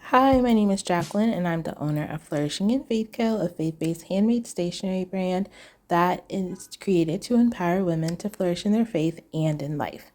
Hi, my name is Jacqueline, and I'm the owner of Flourishing in Faith Co., a faith-based handmade stationery brand that is created to empower women to flourish in their faith and in life.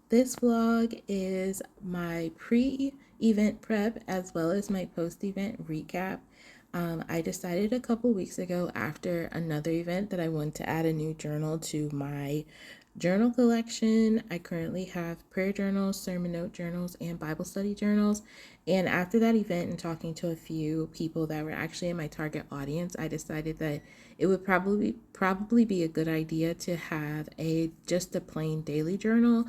This vlog is my pre-event prep as well as my post-event recap. I decided a couple weeks ago after another event that I wanted to add a new journal to my journal collection. I currently have prayer journals, sermon note journals, and Bible study journals. And after that event and talking to a few people that were actually in my target audience, I decided that it would probably be a good idea to have a just a plain daily journal.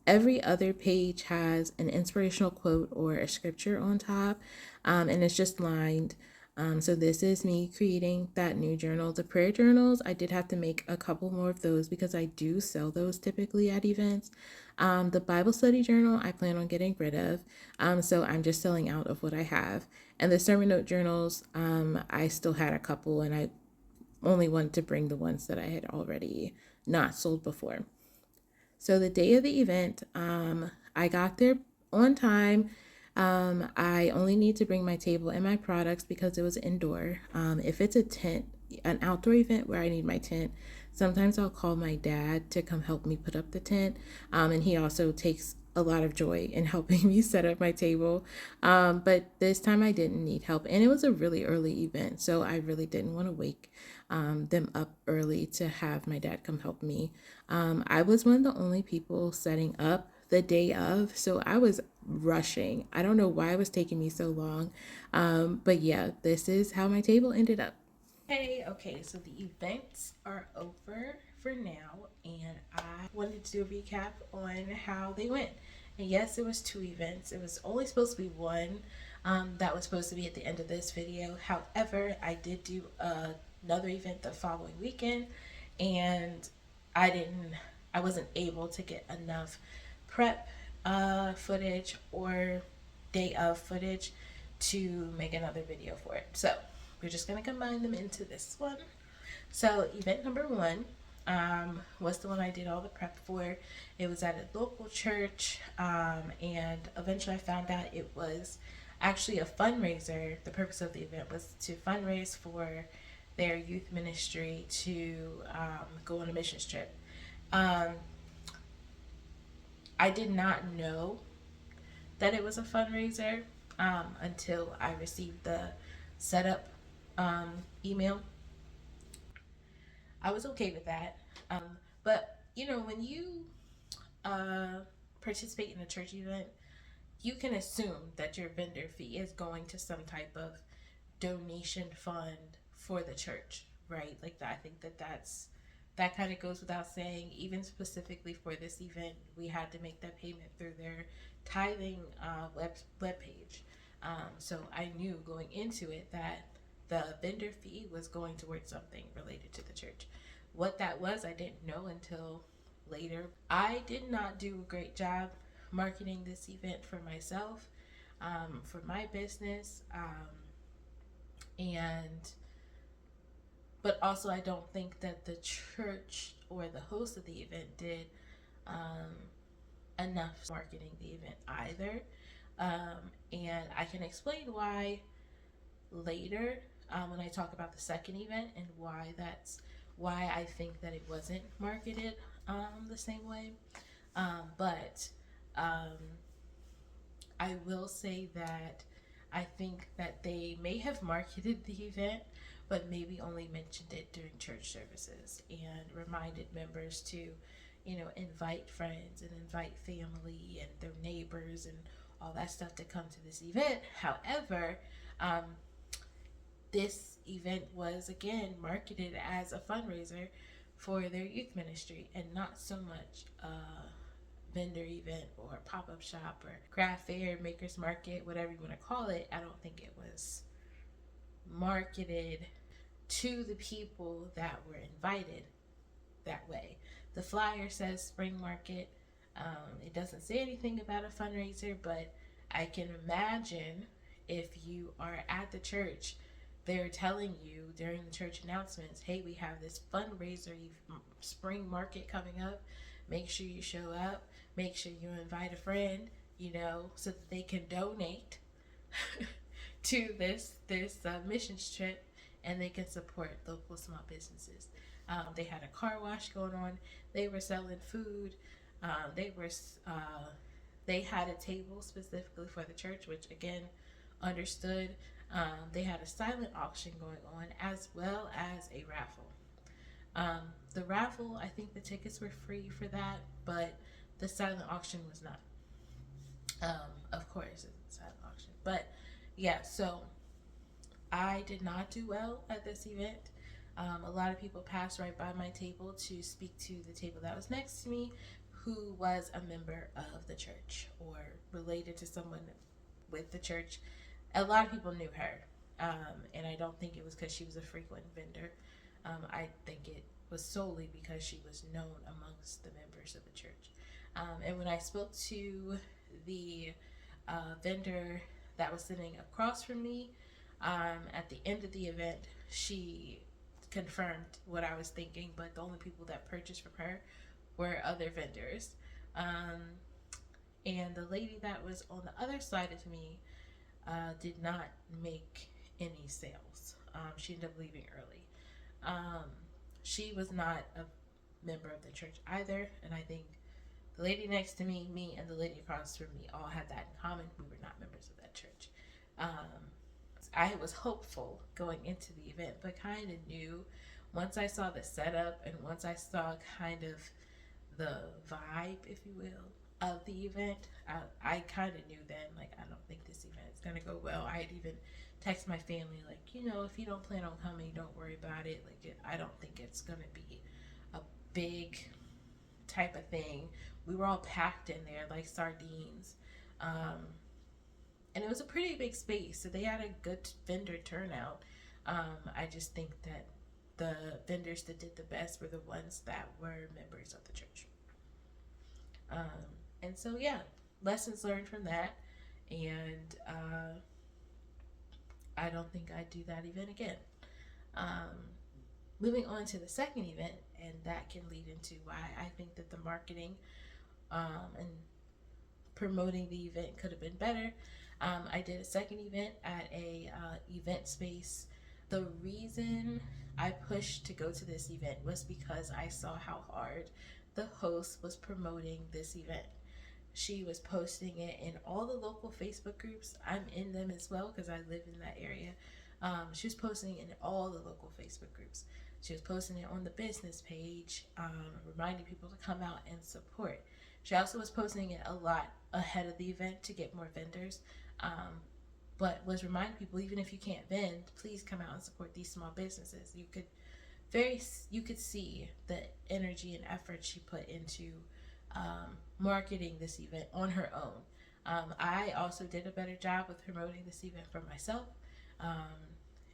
Every other page has an inspirational quote or a scripture on top, and it's just lined. So this is me creating that new journal. The prayer journals, I did have to make a couple more of those because I do sell those typically at events. The Bible study journal, I plan on getting rid of. So I'm just selling out of what I have. And the sermon note journals, I still had a couple, and I only wanted to bring the ones that I had already not sold before. So the day of the event, I got there on time. I only need to bring my table and my products because it was indoor. If it's an outdoor event where I need my tent, sometimes I'll call my dad to come help me put up the tent. And he also takes a lot of joy in helping me set up my table. But this time I didn't need help. And it was a really early event, so I really didn't want to wake them up early to have my dad come help me. I was one of the only people setting up the day of, so I was rushing. I don't know why it was taking me so long. But yeah, this is how my table ended up. Hey, okay, so the events are over for now, and I wanted to do a recap on how they went. And yes, it was two events. It was only supposed to be one that was supposed to be at the end of this video. However, I did do another event the following weekend, and I didn't, I wasn't able to get enough prep footage or day of footage to make another video for it. So we're just going to combine them into this one. So event number one was the one I did all the prep for. It was at a local church, and eventually I found out it was actually a fundraiser. The purpose of the event was to fundraise for their youth ministry to go on a mission trip. Um, I did not know that it was a fundraiser until I received the setup email. I was okay with that. But, when you uh, participate in a church event, you can assume that your vendor fee is going to some type of donation fund for the church, right? Like that. I think that kind of goes without saying. Even specifically for this event, we had to make that payment through their tithing web page. So I knew going into it that the vendor fee was going towards something related to the church. What that was, I didn't know until later. I did not do a great job marketing this event for myself, for my business, and but also I don't think that the church or the host of the event did um, enough marketing the event either. And I can explain why later when I talk about the second event and why I think that it wasn't marketed the same way. But um, I will say that I think that they may have marketed the event, but maybe only mentioned it during church services and reminded members to, invite friends and invite family and their neighbors and all that stuff to come to this event. However, um, this event was again marketed as a fundraiser for their youth ministry and not so much vendor event or pop-up shop or craft fair, makers market, whatever you want to call it. I don't think it was marketed to the people that were invited that way. The flyer says spring market. It doesn't say anything about a fundraiser, but I can imagine if you are at the church, they're telling you during the church announcements, hey, we have this fundraiser spring market coming up. Make sure you show up. Make sure you invite a friend. so that they can donate to this missions trip, and they can support local small businesses. They had a car wash going on. They were selling food. They were they had a table specifically for the church, which again understood. They had a silent auction going on as well as a raffle. The raffle, I think the tickets were free for that, but the silent auction was not. Of course, it's a silent auction, but yeah. So I did not do well at this event. A lot of people passed right by my table to speak to the table that was next to me, who was a member of the church or related to someone with the church. A lot of people knew her, and I don't think it was because she was a frequent vendor. I think it was solely because she was known amongst the members of the church. And when I spoke to the vendor that was sitting across from me at the end of the event, she confirmed what I was thinking, but the only people that purchased from her were other vendors. And the lady that was on the other side of me did not make any sales. She ended up leaving early. She was not a member of the church either, and I think the lady next to me, me, and the lady across from me all had that in common. We were not members of that church. I was hopeful going into the event, but kind of knew once I saw the setup and once I saw kind of the vibe, if you will, of the event, I kind of knew then, like, I don't think this event is going to go well. I had even texted my family, like, if you don't plan on coming, don't worry about it. Like, I don't think it's going to be a big type of thing. We were all packed in there like sardines. And it was a pretty big space, so they had a good vendor turnout. I just think that the vendors that did the best were the ones that were members of the church. And so, yeah, lessons learned from that. And I don't think I'd do that event again. Moving on to the second event, and that can lead into why I think that the marketing and promoting the event could have been better. I did a second event at a event space. The reason I pushed to go to this event was because I saw how hard the host was promoting this event. She was posting it in all the local Facebook groups. I'm in them as well because I live in that area. She was posting it in all the local Facebook groups. She was posting it on the business page, reminding people to come out and support. She also was posting it a lot ahead of the event to get more vendors, but was reminding people, even if you can't vend, please come out and support these small businesses. You could see the energy and effort she put into marketing this event on her own. I also did a better job with promoting this event for myself,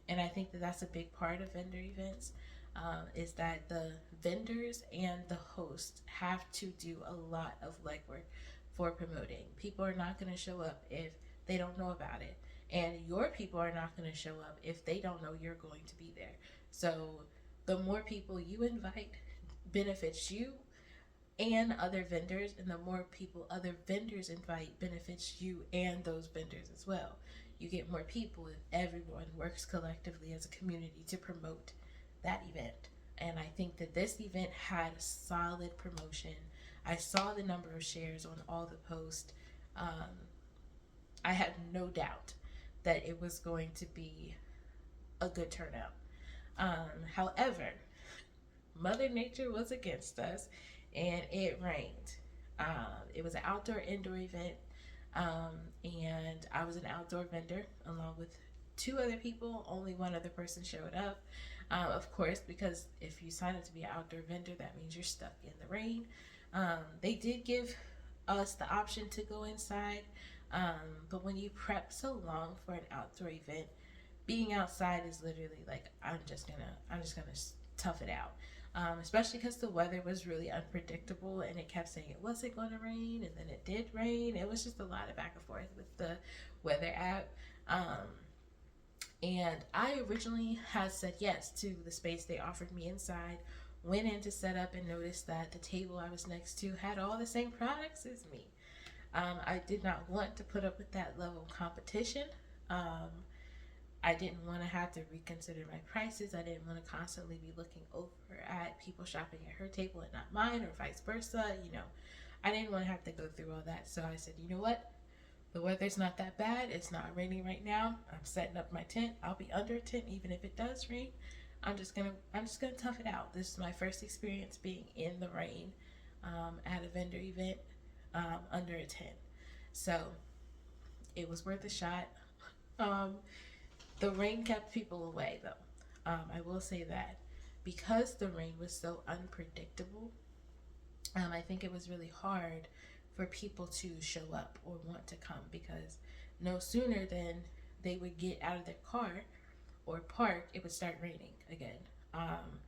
and I think that that's a big part of vendor events. Is that the vendors and the host have to do a lot of legwork for promoting. People are not going to show up if they don't know about it, and your people are not going to show up if they don't know you're going to be there. So the more people you invite benefits you and other vendors, and the more people other vendors invite benefits you and those vendors as well. You get more people if everyone works collectively as a community to promote that event. And I think that this event had a solid promotion. I saw the number of shares on all the posts. I had no doubt that it was going to be a good turnout. However, Mother Nature was against us, and it rained. It was an outdoor-indoor event, and I was an outdoor vendor along with two other people. Only one other person showed up. Of course, because if you sign up to be an outdoor vendor, that means you're stuck in the rain. They did give us the option to go inside, but when you prep so long for an outdoor event, being outside is literally like, I'm just gonna tough it out. Especially because the weather was really unpredictable, and it kept saying it wasn't going to rain, and then it did rain. It was just a lot of back and forth with the weather app. And I originally had said yes to the space they offered me inside, went in to set up, and noticed that the table I was next to had all the same products as me. I did not want to put up with that level of competition. I didn't want to have to reconsider my prices. I didn't want to constantly be looking over at people shopping at her table and not mine, or vice versa. I didn't want to have to go through all that. So I said, you know what? The weather's not that bad. It's not raining right now. I'm setting up my tent. I'll be under a tent even if it does rain. I'm just gonna tough it out. This is my first experience being in the rain at a vendor event under a tent. So it was worth a shot. Um, the rain kept people away though. I will say that because the rain was so unpredictable, I think it was really hard for people to show up or want to come, because no sooner than they would get out of their car or park, it would start raining again. Um,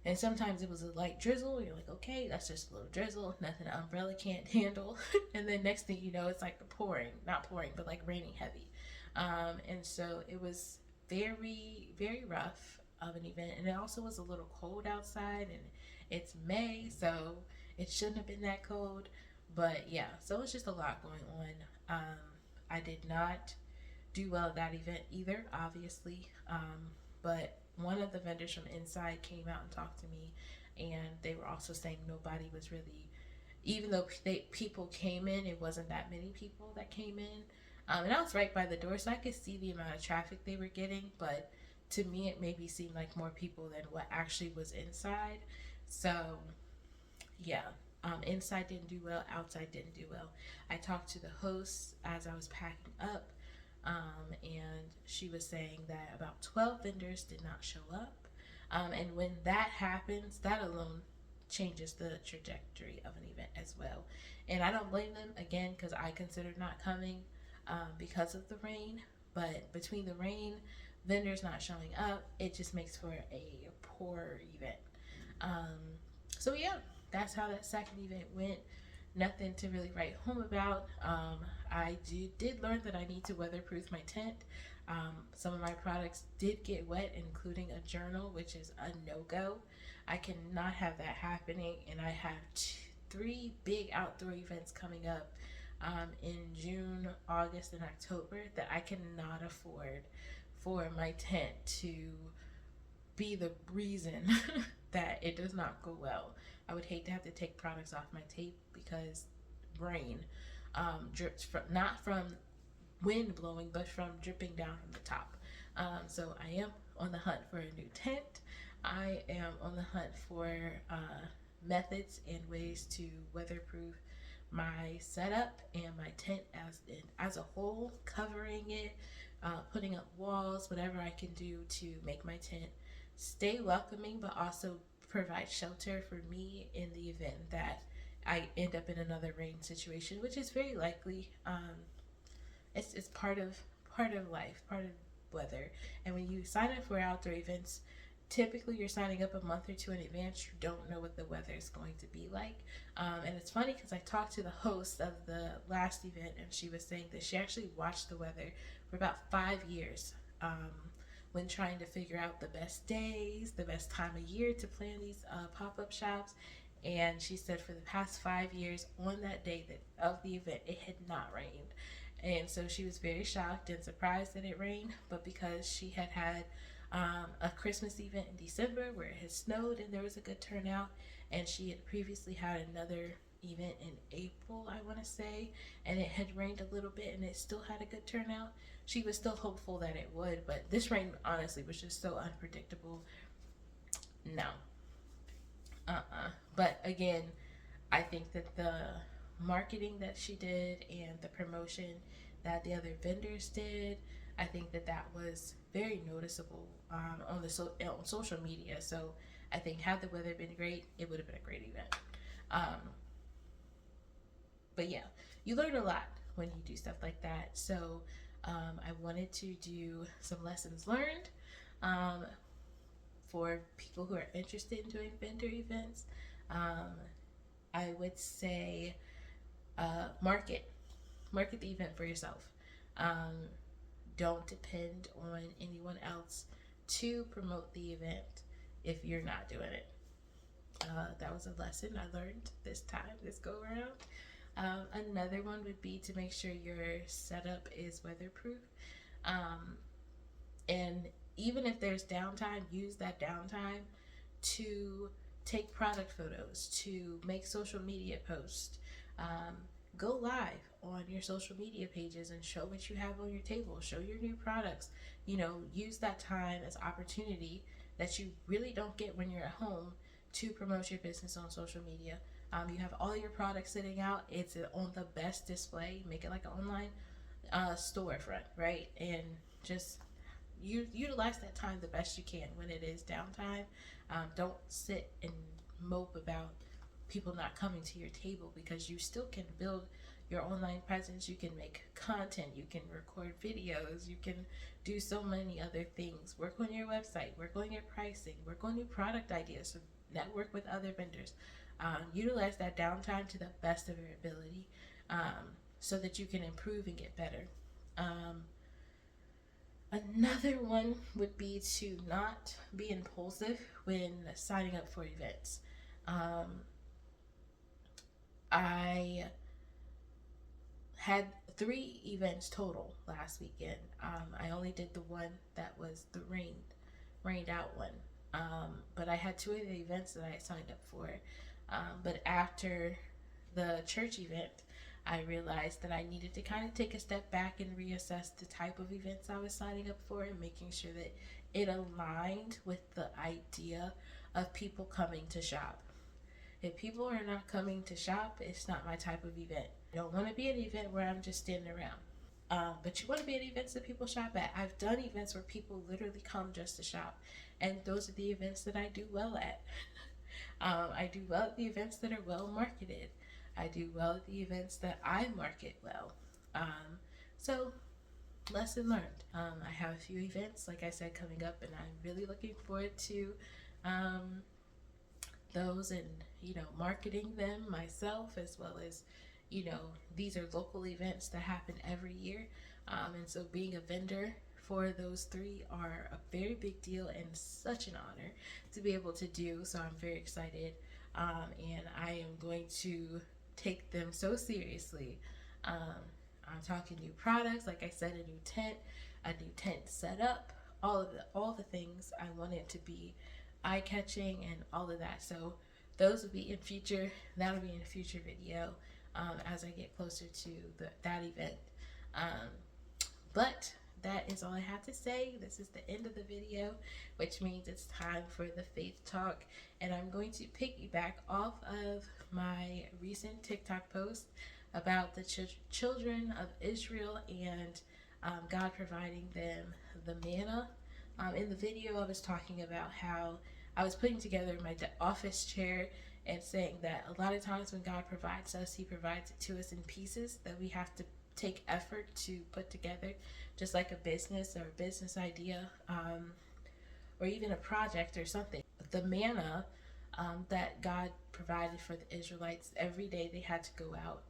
and sometimes it was a light drizzle. You're like, okay, that's just a little drizzle, nothing an umbrella can't handle. And then next thing you know, it's like pouring, not pouring, but like raining heavy. And so it was very, very rough of an event. And it also was a little cold outside, and it's May, so it shouldn't have been that cold. But yeah, so it's just a lot going on. I did not do well at that event either, obviously. But one of the vendors from inside came out and talked to me, and they were also saying nobody was really, even though people came in, it wasn't that many people that came in. And I was right by the door, so I could see the amount of traffic they were getting, but to me, it maybe seemed like more people than what actually was inside. So, yeah, inside didn't do well, outside didn't do well. I talked to the host as I was packing up, and she was saying that about 12 vendors did not show up. And when that happens, that alone changes the trajectory of an event as well. And I don't blame them, again, because I considered not coming because of the rain. But between the rain, vendors not showing up, it just makes for a poor event. Um, so, yeah, that's how that second event went. Nothing to really write home about. I did learn that I need to weatherproof my tent. Some of my products did get wet, including a journal, which is a no-go. I cannot have that happening, and I have three big outdoor events coming up in June, August, and October that I cannot afford for my tent to be the reason that it does not go well. I would hate to have to take products off my tape because rain drips from, not from wind blowing, but from dripping down from the top. So I am on the hunt for a new tent. I am on the hunt for methods and ways to weatherproof my setup and my tent as a whole, covering it, putting up walls, whatever I can do to make my tent stay welcoming, but also provide shelter for me in the event that I end up in another rain situation, which is very likely. It's part of life, part of weather. And when you sign up for outdoor events, typically you're signing up a month or two in advance. You don't know what the weather is going to be like. And it's funny because I talked to the host of the last event, and she was saying that she actually watched the weather for about 5 years. When trying to figure out the best days, the best time of year to plan these pop-up shops. And she said for the past 5 years, on that day of the event, it had not rained. And so she was very shocked and surprised that it rained. But because she had a Christmas event in December where it had snowed and there was a good turnout, and she had previously had another event in April, I want to say, and it had rained a little bit and it still had a good turnout, she was still hopeful that it would. But this rain honestly was just so unpredictable. No. But again, I think that the marketing that she did and the promotion that the other vendors did, I think that that was very noticeable on social media. So I think had the weather been great, it would have been a great event. Um, but yeah, you learn a lot when you do stuff like that. So I wanted to do some lessons learned for people who are interested in doing vendor events. Um, I would say market the event for yourself. Um, don't depend on anyone else to promote the event if you're not doing it. That was a lesson I learned this go around. Another one would be to make sure your setup is weatherproof. Um, and even if there's downtime, use that downtime to take product photos, to make social media posts. Go live on your social media pages and show what you have on your table, show your new products. Use that time as opportunity that you really don't get when you're at home to promote your business on social media. You have all your products sitting out, it's on the best display. Make it like an online storefront, right? And just utilize that time the best you can when it is downtime. Don't sit and mope about people not coming to your table, because you still can build your online presence. You can make content, you can record videos, you can do so many other things. Work on your website, work on your pricing, work on new product ideas, network with other vendors. Utilize that downtime to the best of your ability, so that you can improve and get better. Another one would be to not be impulsive when signing up for events. I had 3 events total last weekend. I only did the one that was the rained out one. But I had 2 of the events that I signed up for. But after the church event, I realized that I needed to kind of take a step back and reassess the type of events I was signing up for, and making sure that it aligned with the idea of people coming to shop. If people are not coming to shop, it's not my type of event. I don't want to be an event where I'm just standing around. But you want to be at events that people shop at. I've done events where people literally come just to shop, and those are the events that I do well at. I do well at the events that are well marketed. I do well at the events that I market well. So, lesson learned. I have a few events, like I said, coming up, and I'm really looking forward to those, and marketing them myself, as well as these are local events that happen every year, and so being a vendor for those 3 are a very big deal and such an honor to be able to do. So I'm very excited, and I am going to take them so seriously. I'm talking new products, like I said, a new tent setup, all the things. I want it to be eye catching and all of that. So those will be in future. That'll be in a future video, as I get closer to that event. But that is all I have to say. This is the end of the video, which means it's time for the faith talk. And I'm going to piggyback off of my recent TikTok post about the children of Israel and God providing them the manna. In the video, I was talking about how I was putting together my office chair and saying that a lot of times when God provides us, He provides it to us in pieces that we have to take effort to put together, just like a business or a business idea, or even a project or something. The manna that God provided for the Israelites, every day they had to go out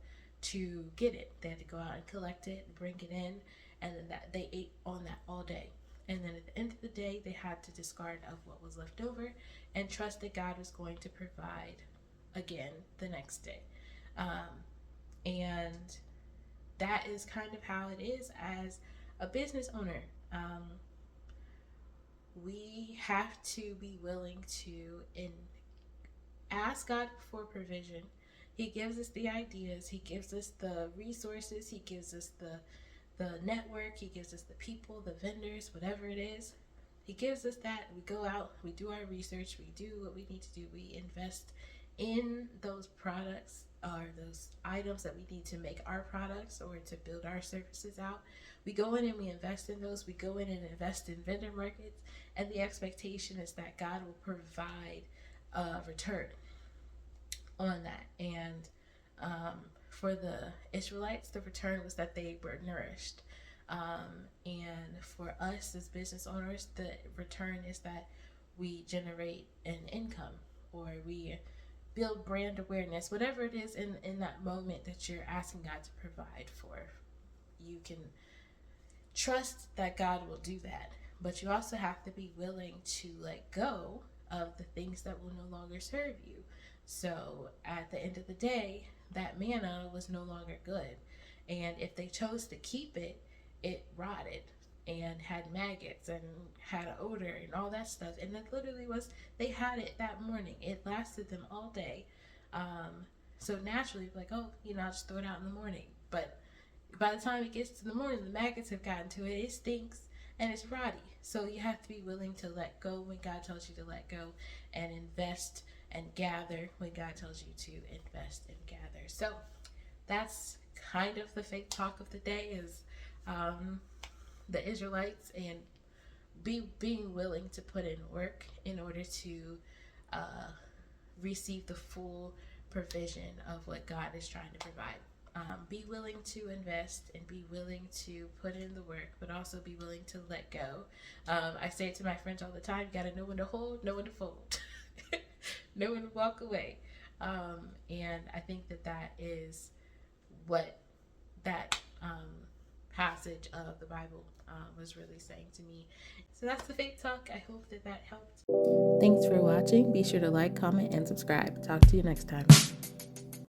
to get it. They had to go out and collect it, bring it in, and then that they ate on that all day. And then at the end of the day, they had to discard of what was left over and trust that God was going to provide again the next day. And that is kind of how it is as a business owner. We have to be willing to ask God for provision. He gives us the ideas, He gives us the resources, He gives us the network, He gives us the people, the vendors, whatever it is. He gives us that. We go out, we do our research, we do what we need to do. We invest in those products or those items that we need to make our products or to build our services out. We go in and we invest in those. We go in and invest in vendor markets, and the expectation is that God will provide a return on that. And for the Israelites, the return was that they were nourished. And for us as business owners, the return is that we generate an income, or we build brand awareness, whatever it is in that moment that you're asking God to provide for. You can trust that God will do that, but you also have to be willing to let go of the things that will no longer serve you. So at the end of the day, that manna was no longer good. And if they chose to keep it, it rotted and had maggots and had an odor and all that stuff. And it literally was, they had it that morning. It lasted them all day. So naturally, like, oh, I'll just throw it out in the morning. But by the time it gets to the morning, the maggots have gotten to it. It stinks and it's rotty. So you have to be willing to let go when God tells you to let go, and invest and gather when God tells you to invest and gather. So that's kind of the fake talk of the day, is the Israelites, and being willing to put in work in order to uh, receive the full provision of what God is trying to provide. Be willing to invest and be willing to put in the work, but also be willing to let go. I say it to my friends all the time: you gotta know when to hold, know when to fold, know when to walk away. And I think that is what that passage of the Bible was really saying to me. So that's the faith talk. I hope that helped. Thanks for watching. Be sure to like, comment, and subscribe. Talk to you next time.